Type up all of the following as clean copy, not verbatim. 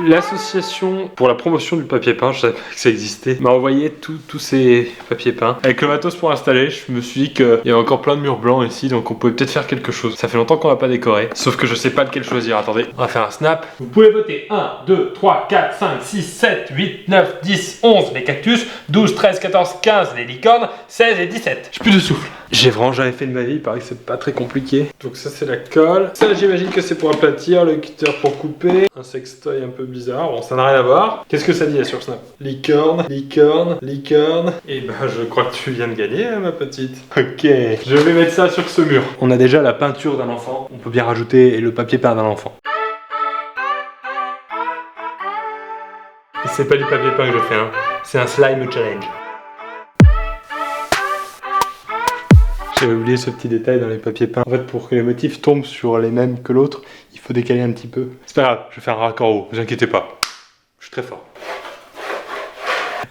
L'association pour la promotion du papier peint, je savais pas que ça existait, m'a envoyé tous ces papiers peints. Avec le matos pour installer, je me suis dit qu'il y avait encore plein de murs blancs ici, donc on pouvait peut-être faire quelque chose. Ça fait longtemps qu'on n'a pas décoré, sauf que je sais pas lequel choisir. Attendez, on va faire un snap. Vous pouvez voter 1, 2, 3, 4, 5, 6, 7, 8, 9, 10, 11 les cactus, 12, 13, 14, 15 les licornes, 16 et 17. J'ai plus de souffle. J'ai vraiment jamais fait de ma vie, il paraît que c'est pas très compliqué. Donc ça c'est la colle. Ça j'imagine que c'est pour aplatir, le cutter pour couper. Un sextoy un peu bizarre, bon ça n'a rien à voir. Qu'est-ce que ça dit là sur Snap? Licorne, licorne, licorne. Et bah je crois que tu viens de gagner hein, ma petite. Ok, je vais mettre ça sur ce mur. On a déjà la peinture d'un enfant, on peut bien rajouter le papier peint d'un enfant. Et c'est pas du papier peint que je fais, hein. C'est un slime challenge. J'avais oublié ce petit détail dans les papiers peints. En fait, pour que les motifs tombent sur les mêmes que l'autre, il faut décaler un petit peu. C'est pas grave, je vais faire un raccord haut, vous inquiétez pas. Je suis très fort.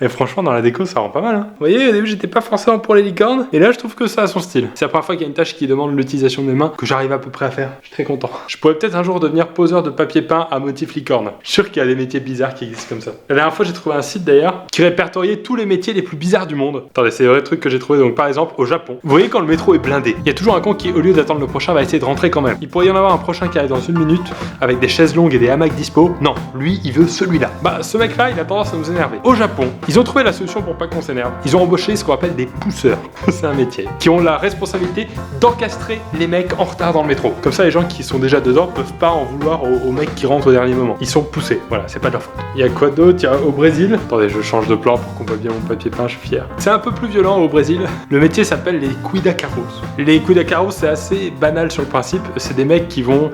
Et franchement, dans la déco, ça rend pas mal. Hein. Vous voyez, au début, j'étais pas forcément pour les licornes. Et là, je trouve que ça a son style. C'est la première fois qu'il y a une tâche qui demande l'utilisation de mes mains que j'arrive à peu près à faire. Je suis très content. Je pourrais peut-être un jour devenir poseur de papier peint à motif licorne. Je suis sûr qu'il y a des métiers bizarres qui existent comme ça. La dernière fois, j'ai trouvé un site d'ailleurs qui répertoriait tous les métiers les plus bizarres du monde. Attendez, c'est le vrai truc que j'ai trouvé. Donc, par exemple, au Japon, vous voyez quand le métro est blindé, il y a toujours un con qui, au lieu d'attendre le prochain, va essayer de rentrer quand même. Il pourrait y en avoir un prochain qui arrive dans une minute avec des chaises longues et des hamacs dispo. Non, lui, il veut celui-là. Bah, ce mec-là, il a tendance à nous énerver. Au Japon, ils ont trouvé la solution pour pas qu'on s'énerve. Ils ont embauché ce qu'on appelle des pousseurs, c'est un métier, qui ont la responsabilité d'encastrer les mecs en retard dans le métro. Comme ça, les gens qui sont déjà dedans peuvent pas en vouloir aux mecs qui rentrent au dernier moment. Ils sont poussés, voilà, c'est pas de leur faute. Il y a quoi d'autre? Il y a au Brésil. Attendez, je change de plan pour qu'on voit bien mon papier peint, je suis fier. C'est un peu plus violent au Brésil. Le métier s'appelle les cuidacaros. Les cuidacaros, c'est assez banal sur le principe. C'est des mecs qui vont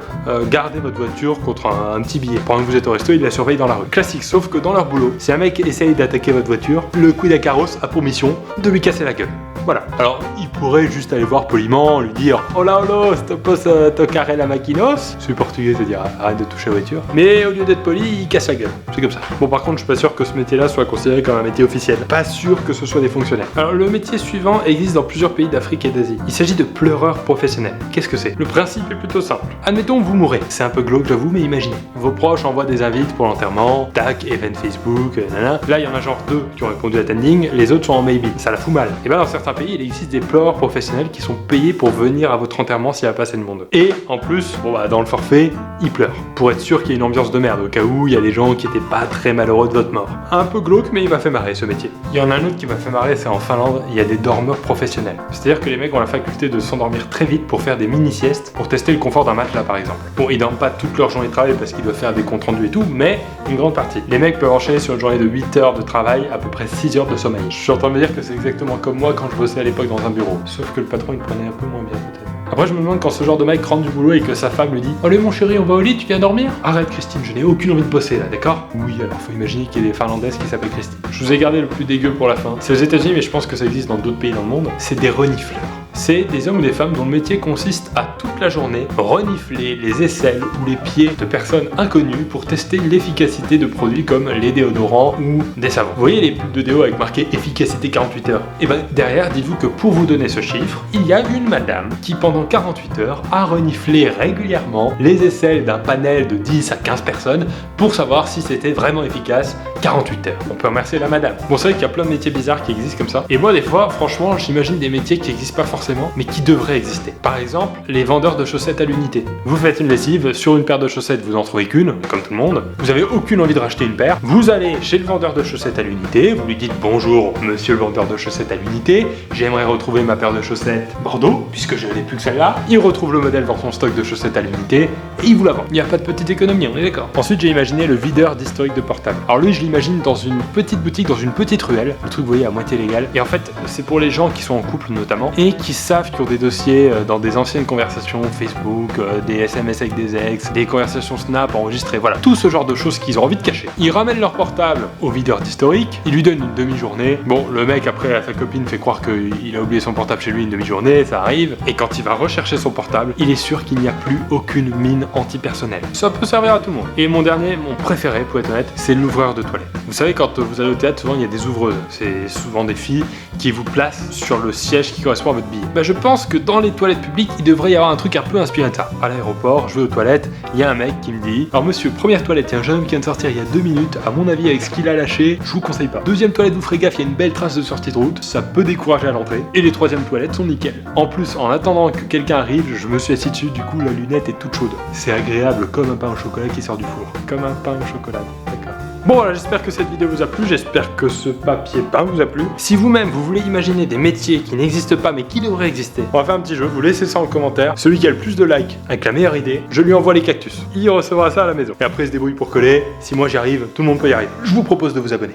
garder votre voiture contre un petit billet. Pendant que vous êtes au resto, ils la surveillent dans la rue. Classique, sauf que dans leur boulot, si un mec essaye d'attaquer votre voiture, le cuidacaros a pour mission de lui casser la gueule. Voilà. Alors, il pourrait juste aller voir poliment, lui dire hola hola, te pose tocar la maquinos. C'est portugais, c'est-à-dire arrête de toucher la voiture. Mais au lieu d'être poli, il casse la gueule. C'est comme ça. Bon, par contre, je suis pas sûr que ce métier-là soit considéré comme un métier officiel. Pas sûr que ce soit des fonctionnaires. Alors, le métier suivant existe dans plusieurs pays d'Afrique et d'Asie. Il s'agit de pleureur professionnel. Qu'est-ce que c'est? Le principe est plutôt simple. Admettons, vous mourrez. C'est un peu glauque, j'avoue, mais imaginez. Vos proches envoient des invites pour l'enterrement, tac, event Facebook, nanana. Là, il y en a genre 2 qui ont répondu à attending, les autres sont en maybe. Ça la fout mal. Et ben, dans certains pays, il existe des pleureurs professionnels qui sont payés pour venir à votre enterrement s'il n'y a pas assez de monde. Et en plus, bon bah dans le forfait, ils pleurent. Pour être sûr qu'il y ait une ambiance de merde, au cas où il y a des gens qui étaient pas très malheureux de votre mort. Un peu glauque, mais il m'a fait marrer ce métier. Il y en a un autre qui m'a fait marrer, c'est en Finlande, il y a des dormeurs professionnels. C'est-à-dire que les mecs ont la faculté de s'endormir très vite pour faire des mini-siestes, pour tester le confort d'un matelas par exemple. Bon, ils dorment pas toute leur journée de travail parce qu'ils doivent faire des comptes rendus et tout, mais une grande partie. Les mecs peuvent enchaîner sur une journée de 8 heures de travail, à peu près 6 heures de sommeil. Je suis en train de me dire que c'est exactement comme moi quand je bossais à l'époque dans un bureau. Sauf que le patron il prenait un peu moins bien peut-être. Après je me demande quand ce genre de mec rentre du boulot et que sa femme lui dit allez mon chéri on va au lit, tu viens dormir? Arrête Christine, je n'ai aucune envie de bosser là, d'accord? Oui alors faut imaginer qu'il y ait des Finlandaises qui s'appellent Christine. Je vous ai gardé le plus dégueu pour la fin. C'est aux États-Unis mais je pense que ça existe dans d'autres pays dans le monde. C'est des renifleurs. C'est des hommes ou des femmes dont le métier consiste à toute la journée renifler les aisselles ou les pieds de personnes inconnues pour tester l'efficacité de produits comme les déodorants ou des savons. Vous voyez les pubs de déo avec marqué efficacité 48 heures? Et ben derrière, dites-vous que pour vous donner ce chiffre, il y a une madame qui pendant 48 heures a reniflé régulièrement les aisselles d'un panel de 10 à 15 personnes pour savoir si c'était vraiment efficace 48 heures. On peut remercier la madame. Bon, c'est vrai qu'il y a plein de métiers bizarres qui existent comme ça. Et moi des fois, franchement, j'imagine des métiers qui n'existent pas forcément mais qui devraient exister. Par exemple, les vendeurs de chaussettes à l'unité. Vous faites une lessive, sur une paire de chaussettes, vous en trouvez qu'une, comme tout le monde. Vous avez aucune envie de racheter une paire. Vous allez chez le vendeur de chaussettes à l'unité, vous lui dites bonjour, monsieur le vendeur de chaussettes à l'unité, j'aimerais retrouver ma paire de chaussettes Bordeaux, puisque je n'ai plus que celle-là. Il retrouve le modèle dans son stock de chaussettes à l'unité et il vous la vend. Il n'y a pas de petite économie, on est d'accord. Ensuite, j'ai imaginé le videur d'historique de portable. Alors lui, je l'imagine dans une petite boutique, dans une petite ruelle, le truc, vous voyez, à moitié légal. Et en fait, c'est pour les gens qui sont en couple notamment et qui savent qu'ils ont des dossiers dans des anciennes conversations Facebook, des SMS avec des ex, des conversations Snap enregistrées, voilà. Tout ce genre de choses qu'ils ont envie de cacher. Ils ramènent leur portable au videur d'historique, ils lui donnent une demi-journée. Bon, le mec après, sa copine fait croire qu'il a oublié son portable chez lui une demi-journée, ça arrive. Et quand il va rechercher son portable, il est sûr qu'il n'y a plus aucune mine antipersonnelle. Ça peut servir à tout le monde. Et mon dernier, mon préféré pour être honnête, c'est l'ouvreur de toilette. Vous savez, quand vous allez au théâtre, souvent il y a des ouvreuses. C'est souvent des filles qui vous placent sur le siège qui correspond à votre billet. je pense que dans les toilettes publiques, il devrait y avoir un truc un peu inspiré de ça. À l'aéroport, je vais aux toilettes, il y a un mec qui me dit: alors monsieur, première toilette, il y a un jeune homme qui vient de sortir il y a 2 minutes, à mon avis avec ce qu'il a lâché, je vous conseille pas. Deuxième toilette, vous ferez gaffe, il y a une belle trace de sortie de route, ça peut décourager à l'entrée. Et les troisièmes toilettes sont nickel. En plus, en attendant que quelqu'un arrive, je me suis assis dessus, du coup la lunette est toute chaude. C'est agréable comme un pain au chocolat qui sort du four. Comme un pain au chocolat, d'accord. Bon voilà, j'espère que cette vidéo vous a plu, j'espère que ce papier peint vous a plu. Si vous-même vous voulez imaginer des métiers qui n'existent pas mais qui devraient exister, on va faire un petit jeu, vous laissez ça en commentaire. Celui qui a le plus de likes avec la meilleure idée, je lui envoie les cactus. Il recevra ça à la maison. Et après il se débrouille pour coller, si moi j'y arrive, tout le monde peut y arriver. Je vous propose de vous abonner.